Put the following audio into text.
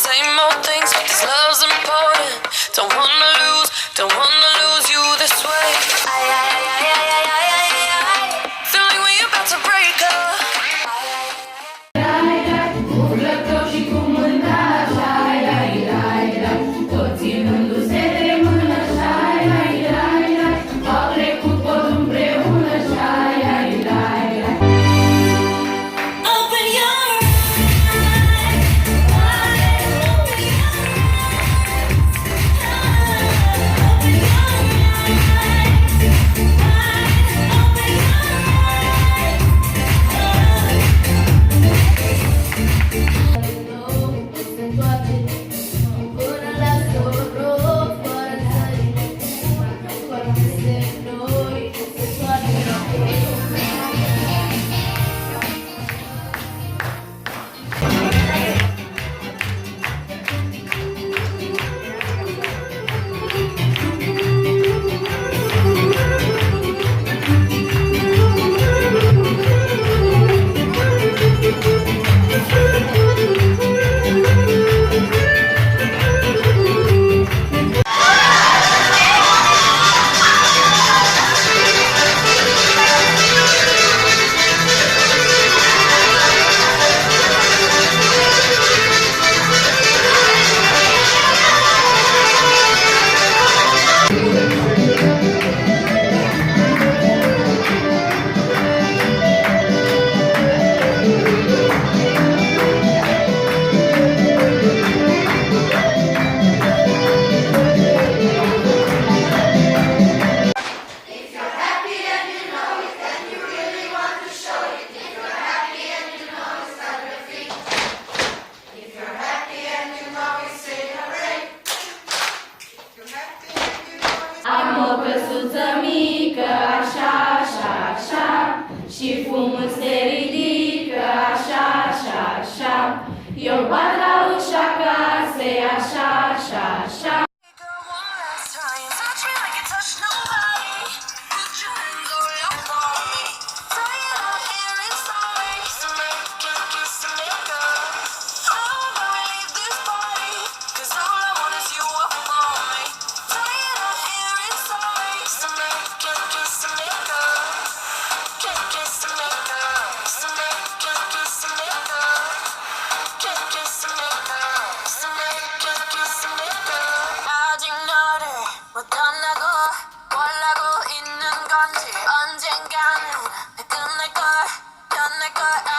same old things, but this love's important. Don't wanna lose you this way. Feel like we about to break up. Urlător și cu mâna, șai, rai, rai, rai, tot ținându-se de mână, șai, rai, rai, rai, au trecut tot împreună, șai, rai, rai, rai. Open your eyes, open your eyes, open your Până la soroc, fără țările, fără de noi, toate Am o căsuță mică, așa, așa, așa, și fumul se ridică, așa, așa, așa. Eu bat la ușa casei, așa, așa, așa. 언젠가는 끝날 걸